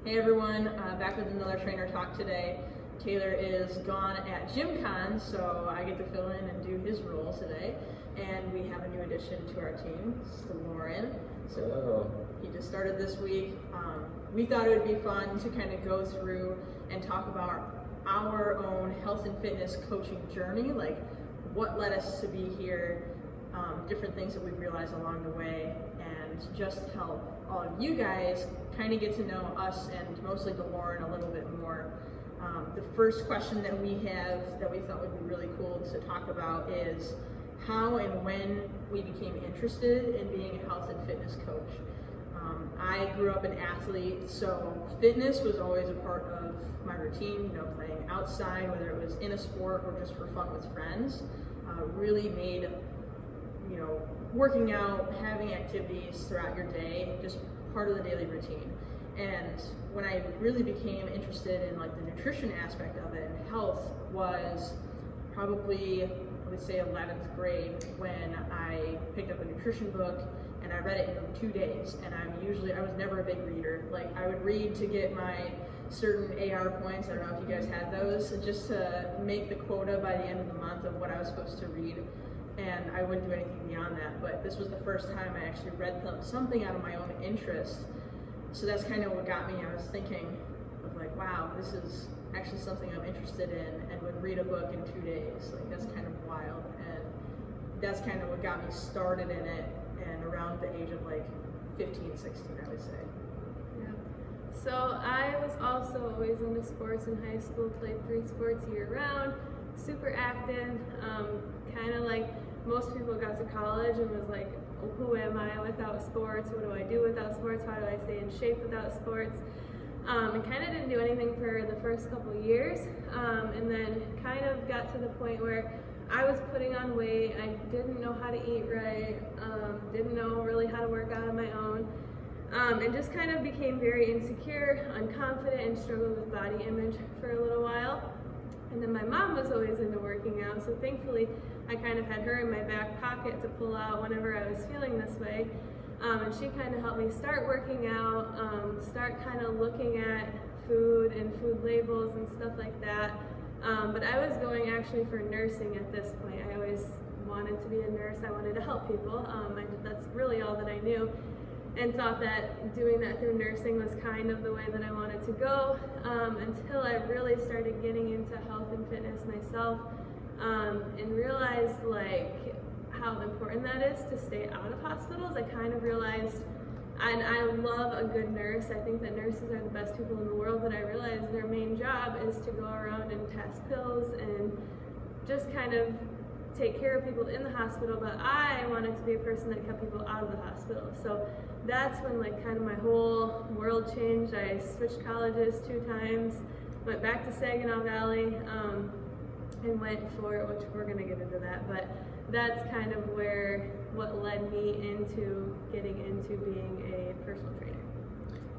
Hey everyone, back with another trainer talk today. Taylor is gone at GymCon, so I get to fill in and do his role today. And we have a new addition to our team, Delorrin. So he just started this week. We thought it would be fun to kind of go through and talk about our own health and fitness coaching journey, like what led us to be here, different things that we realized along the way, and just help all of you guys kind of get to know us and mostly Delorrin a little bit more. The first question that we have that we thought would be really cool to talk about is how and when we became interested in being a health and fitness coach. I grew up an athlete, so fitness was always a part of my routine, playing outside, whether it was in a sport or just for fun with friends. Really made, working out, having activities throughout your day, just part of the daily routine. And when I really became interested in like the nutrition aspect of it, and health was probably, I would say 11th grade, when I picked up a nutrition book and I read it in 2 days. And I was never a big reader. Like I would read to get my certain AR points. I don't know if you guys had those, just to make the quota by the end of the month of what I was supposed to read. And I wouldn't do anything beyond that. But this was the first time I actually read something out of my own interest. So that's kind of what got me. I was thinking of like, wow, this is actually something I'm interested in, and would read a book in 2 days. Like that's kind of wild. And that's kind of what got me started in it, and around the age of like 15, 16, I would say. Yeah. So I was also always into sports in high school, played 3 sports year round, super active, kind of like most people got to college and was like, oh, who am I without sports? What do I do without sports? How do I stay in shape without sports? And kind of didn't do anything for the first couple of years, and then kind of got to the point where I was putting on weight. I didn't know how to eat right, didn't know really how to work out on my own, and just kind of became very insecure, unconfident, and struggled with body image for a little while. And then my mom was always into working out, so thankfully I kind of had her in my back pocket to pull out whenever I was feeling this way. And she kind of helped me start working out, start kind of looking at food and food labels and stuff like that. But I was going actually for nursing at this point. I always wanted to be a nurse. I wanted to help people. That's really all that I knew, and thought that doing that through nursing was kind of the way that I wanted to go, until I really started getting into health and fitness myself, and realized like how important that is to stay out of hospitals. I kind of realized, and I love a good nurse. I think that nurses are the best people in the world, but I realized their main job is to go around and test pills and just kind of take care of people in the hospital, but I wanted to be a person that kept people out of the hospital. So that's when like kind of my whole world changed. I switched colleges 2 times, went back to Saginaw Valley, and went for, which we're gonna get into that, but that's kind of what led me into getting into being a personal trainer.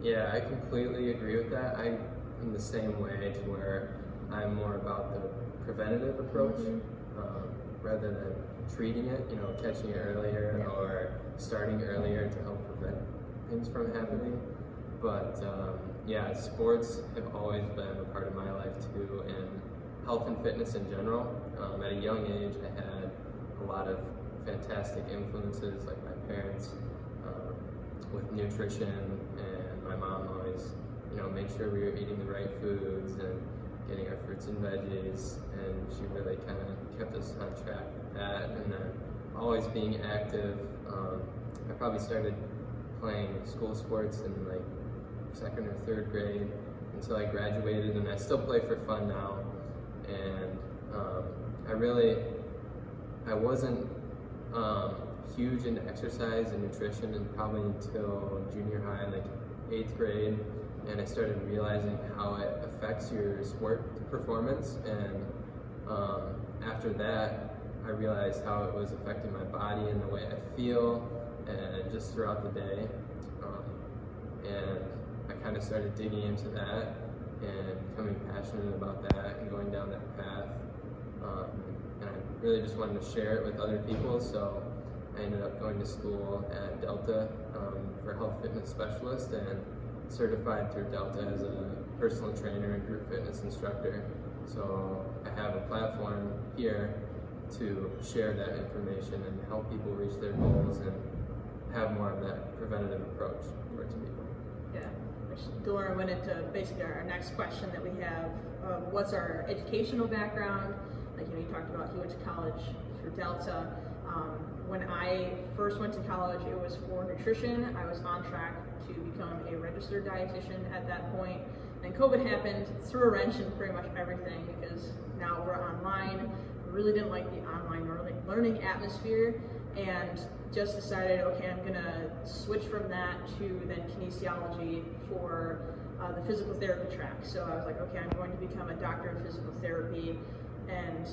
Yeah, I completely agree with that. I'm in the same way, to where I'm more about the preventative approach, rather than treating it, catching it earlier or starting earlier to help prevent things from happening. But yeah, sports have always been a part of my life too, and health and fitness in general. At a young age, I had a lot of fantastic influences, like my parents with nutrition, and my mom always, made sure we were eating the right foods and getting our fruits and veggies, and she really kind of kept us on track with that. And then always being active. I probably started playing school sports in like 2nd or 3rd grade until I graduated, and I still play for fun now. And I wasn't huge into exercise and nutrition, and probably until junior high, like 8th grade, and I started realizing how it affects your sport performance. And after that, I realized how it was affecting my body and the way I feel, and just throughout the day. And I kind of started digging into that and becoming passionate about that and going down that path. And I really just wanted to share it with other people, so I ended up going to school at Delta for health fitness specialist, and certified through Delta as a personal trainer and group fitness instructor. So I have a platform here to share that information and help people reach their goals and have more of that preventative approach towards people. Yeah, which Delorrin went into basically our next question that we have of what's our educational background. Like, you talked about he went to college through Delta. When I first went to college, it was for nutrition. I was on track to become a registered dietitian at that point. And COVID happened, threw a wrench in pretty much everything because now we're online. Really didn't like the online learning atmosphere, and just decided, okay, I'm gonna switch from that to then kinesiology for the physical therapy track. So I was like, okay, I'm going to become a doctor of physical therapy and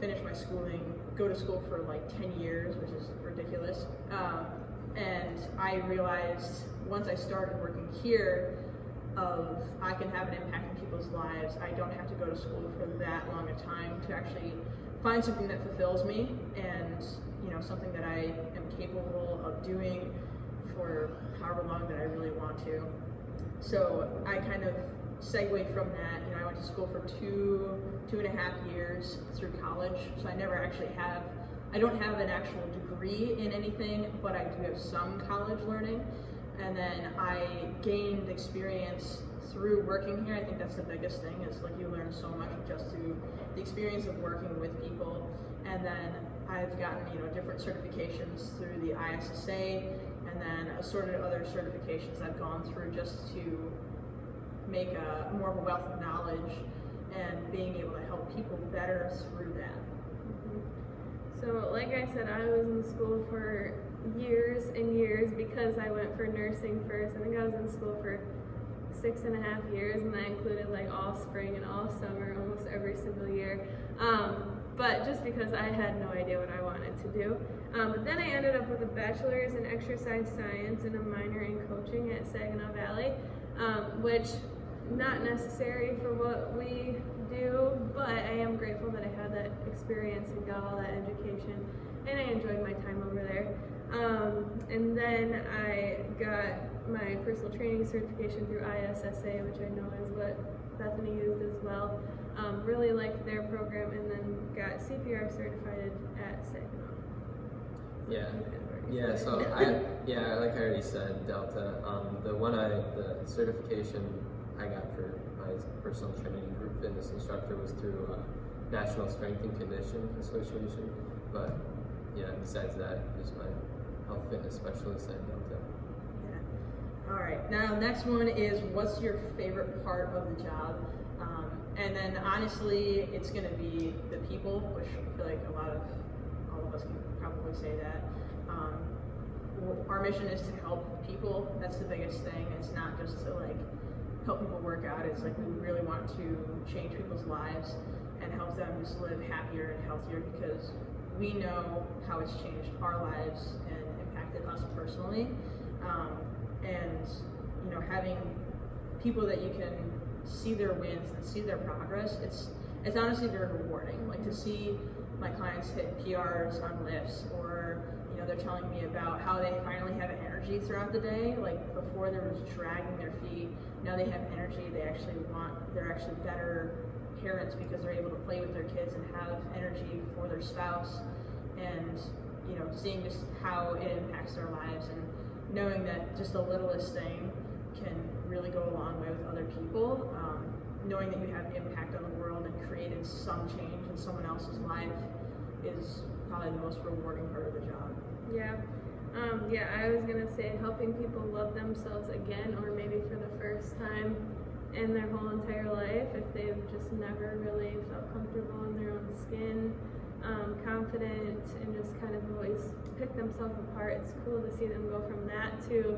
finish my schooling, go to school for like 10 years, which is ridiculous. And I realized once I started working here I can have an impact in people's lives. I don't have to go to school for that long a time to actually find something that fulfills me and something that I am capable of doing for however long that I really want to. So I kind of segued from that. I went to school for two and a half years through college. So I don't have an actual degree in anything, but I do have some college learning. And then I gained experience through working here. I think that's the biggest thing, is like you learn so much just through the experience of working with people. And then I've gotten different certifications through the ISSA, and then assorted other certifications I've gone through just to make more of a wealth of knowledge and being able to help people better through that. So like I said, I was in school for years and years because I went for nursing first. I think I was in school for 6.5 years, and that included like all spring and all summer, almost every single year. But just because I had no idea what I wanted to do. But then I ended up with a bachelor's in exercise science and a minor in coaching at Saginaw Valley, which not necessary for what we do, but I am grateful that I had that experience and got all that education, and I enjoyed my time over there. And then I got my personal training certification through ISSA, which I know is what Bethany used as well. Really liked their program, and then got CPR certified at Saginaw. Yeah. So like I already said, Delta. The certification I got for my personal training group fitness instructor was through National Strength and Conditioning Association. But yeah, besides that, just my health fitness specialist at Delta. Yeah. All right. Now, next one is, what's your favorite part of the job? And then honestly, it's going to be the people, which I feel like all of us can probably say that. Our mission is to help people. That's the biggest thing. It's not just to help people work out. It's like we really want to change people's lives and help them just live happier and healthier, because we know how it's changed our lives and impacted us personally. And having people that you can see their wins and see their progress, it's honestly very rewarding. Like, to see my clients hit PRs on lifts, or they're telling me about how they finally have energy throughout the day. Like, before they were just dragging their feet, now they have energy. They're actually better parents because they're able to play with their kids and have energy for their spouse. And seeing just how it impacts their lives, and knowing that just the littlest thing can really go a long way with other people. Knowing that you have impact on the world and created some change in someone else's life is probably the most rewarding part of the job. Yeah. I was gonna say helping people love themselves again, or maybe for the first time in their whole entire life, if they've just never really felt comfortable in their own skin, confident, and just kind of always pick themselves apart. It's cool to see them go from that to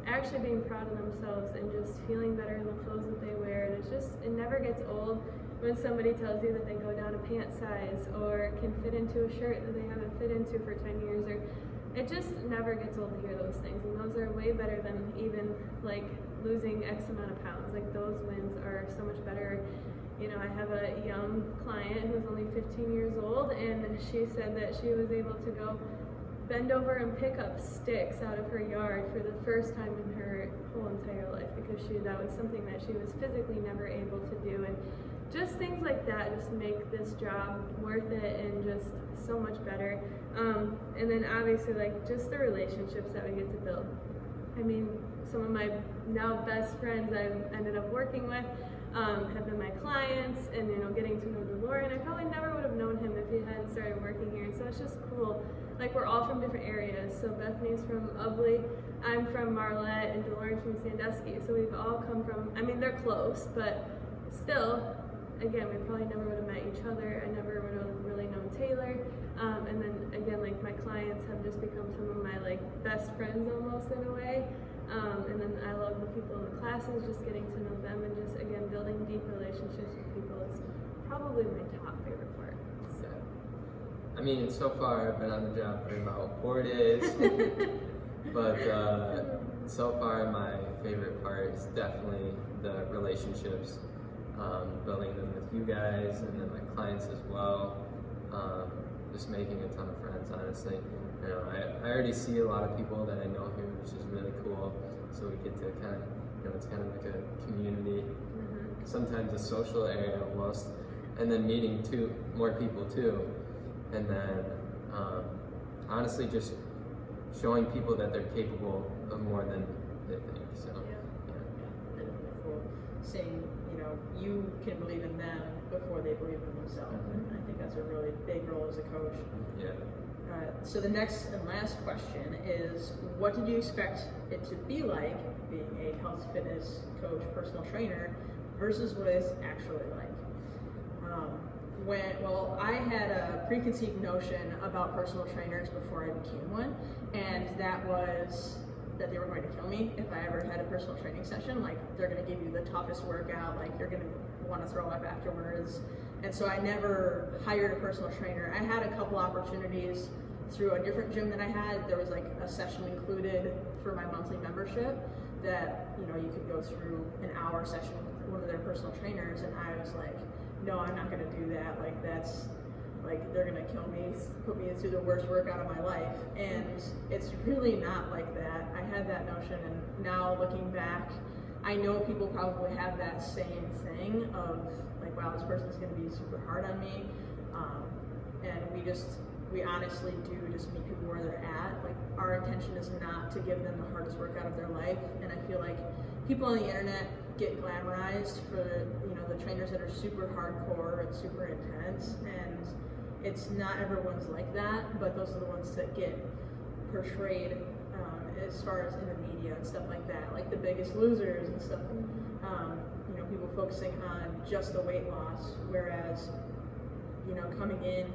actually being proud of themselves and just feeling better in the clothes that they wear. And it never gets old when somebody tells you that they go down a pant size or can fit into a shirt that they haven't fit into for 10 years, or it just never gets old to hear those things. And those are way better than even losing X amount of pounds. Those wins are so much better. I have a young client who's only 15 years old, and she said that she was able to go bend over and pick up sticks out of her yard for the first time in her whole entire life, because that was something that she was physically never able to do. And just things like that just make this job worth it and just so much better. And then obviously, like, just the relationships that we get to build. I mean, some of my now best friends I've ended up working with have been my clients, and getting to know Delorrin. I probably never would have known him if he hadn't started working here. And so it's just cool. Like, we're all from different areas. So Bethany's from Ubley, I'm from Marlette, and Delorrin's from Sandusky. So we've all come from, I mean, they're close, but still, again, we probably never would have met each other. I never would have really known Taylor. And then again, like, my clients have just become some of my like best friends almost in a way. And then I love the people in the classes, just getting to know them, and just again building deep relationships with people is probably my top favorite part. So. I mean, so far I've been on the job for about 4 days, but so far my favorite part is definitely the relationships, building them with you guys and then my clients as well. Just making a ton of friends, honestly. I already see a lot of people that I know here, which is really cool. So we get to kind of, it's kind of like a community, sometimes a social area almost, and then meeting more people too. And then honestly, just showing people that they're capable of more than they think. So Yeah, cool. Saying, you can believe in them before they believe in themselves. And I think that's a really big role as a coach. Yeah. So the next and last question is, what did you expect it to be like being a health fitness coach, personal trainer, versus what it's actually like? I had a preconceived notion about personal trainers before I became one, and that was that they were going to kill me if I ever had a personal training session. Like, they're going to give you the toughest workout, like you're going to want to throw up afterwards. And so I never hired a personal trainer. I had a couple opportunities through a different gym that I had. There was like a session included for my monthly membership that, you could go through an hour session with one of their personal trainers, and I was like, no, I'm not going to do that. Like, that's like, they're going to kill me, put me through the worst workout of my life. And it's really not like that. I had that notion, and now looking back, I know people probably have that same thing of like, wow, this person's going to be super hard on me. And we honestly do just meet people where they're at. Like, our intention is not to give them the hardest workout of their life. And I feel like people on the internet get glamorized for, the trainers that are super hardcore and super intense. And it's not everyone's like that, but those are the ones that get portrayed as far as in the media and stuff like that, like the Biggest Losers and stuff. People focusing on just the weight loss, whereas, coming in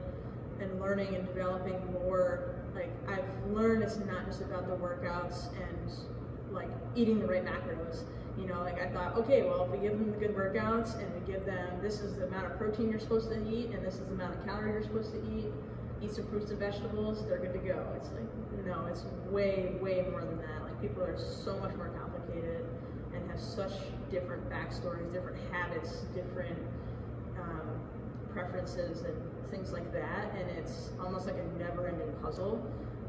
and learning and developing more, like, I've learned it's not just about the workouts and like eating the right macros. Like, I thought, okay, well, if we give them the good workouts and we give them, this is the amount of protein you're supposed to eat and this is the amount of calories you're supposed to eat some fruits and vegetables, they're good to go. It's like, no, it's way, way more than that. Like, people are so much more complicated and have such different backstories, different habits, different preferences and things like that. And it's almost like a never-ending puzzle,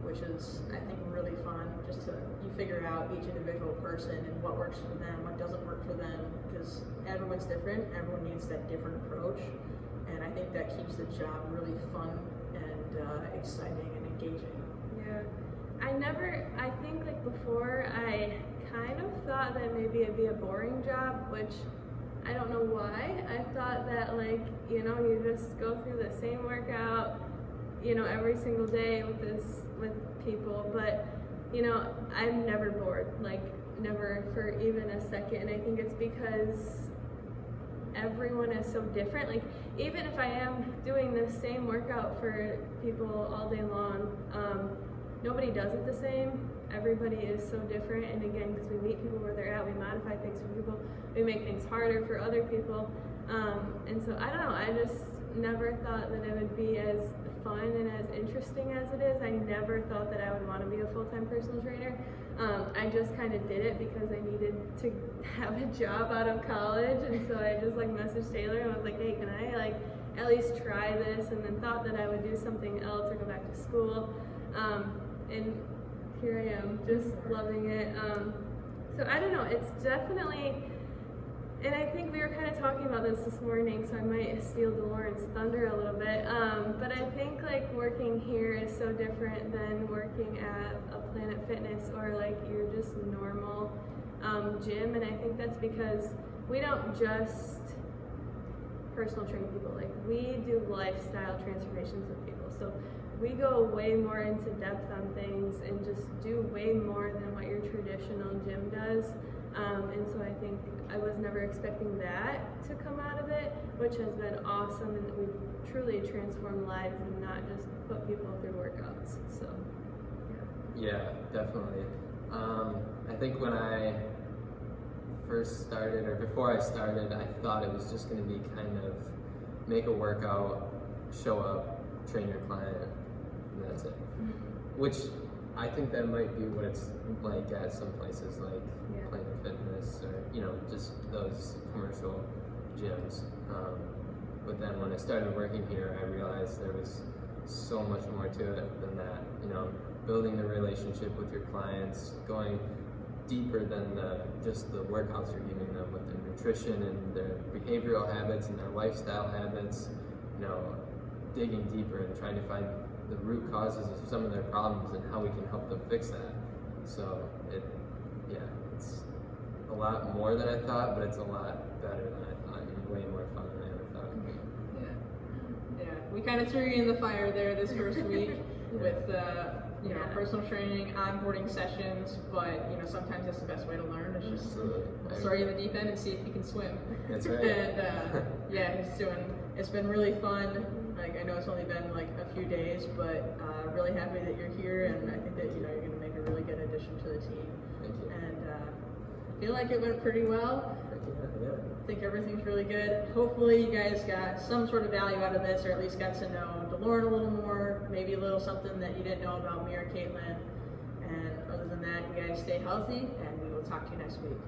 which is, I think, really fun, just you figure out each individual person and what works for them, what doesn't work for them, because everyone's different, everyone needs that different approach, and I think that keeps the job really fun and exciting and engaging. Yeah, I think like before, I kind of thought that maybe it'd be a boring job, which I don't know why. I thought that, like, you just go through the same workout, every single day with people, but I'm never bored, like, never for even a second. And I think it's because everyone is so different. Like, even if I am doing the same workout for people all day long, nobody does it the same. Everybody is so different, and again, because we meet people where they're at, we modify things for people, we make things harder for other people, and so I don't know, I just never thought that it would be as fun and as interesting as it is. I never thought that I would want to be a full-time personal trainer. I just kind of did it because I needed to have a job out of college, and so I just like messaged Taylor and was like, hey, can I like at least try this, and then thought that I would do something else or go back to school. and here I am, just loving it. So I don't know, it's definitely, and I think we were kind of talking about this morning, so I might steal Delorrin's thunder a little bit, but I think like working here is so different than working at a Planet Fitness or like your just normal gym, and I think that's because we don't just personal train people, like we do lifestyle transformations with people, so we go way more into depth on things and just do way more than what your traditional gym does. And so I think I was never expecting that to come out of it, which has been awesome, and we've truly transformed lives and not just put people through workouts. So Yeah, definitely. I think when I first started, or before I started, I thought it was just going to be kind of make a workout, show up, train your client, and that's it. Which I think that might be what it's like at some places like Planet Fitness or, you know, just those commercial gyms. But then when I started working here, I realized there was so much more to it than that. You know, building the relationship with your clients, going deeper than just the workouts you're giving them with their nutrition and their behavioral habits and their lifestyle habits. You know, digging deeper and trying to find the root causes of some of their problems and how we can help them fix that. So it's a lot more than I thought, but it's a lot better than I thought and way more fun than I ever thought. Yeah, we kind of threw you in the fire there this first week with personal training, onboarding sessions, but you know, sometimes that's the best way to learn. It's just throw you in the deep end and see if you can swim. That's right. And it's been really fun. Like, I know it's only been like a few days, but really happy that you're here, and I think that you're going to make a really good addition to the team. Thank you. And I feel like it went pretty well. Yeah. I think everything's really good. Hopefully you guys got some sort of value out of this, or at least got to know Delorrin a little more, maybe a little something that you didn't know about me or Caitlin. And other than that, you guys stay healthy, and we will talk to you next week.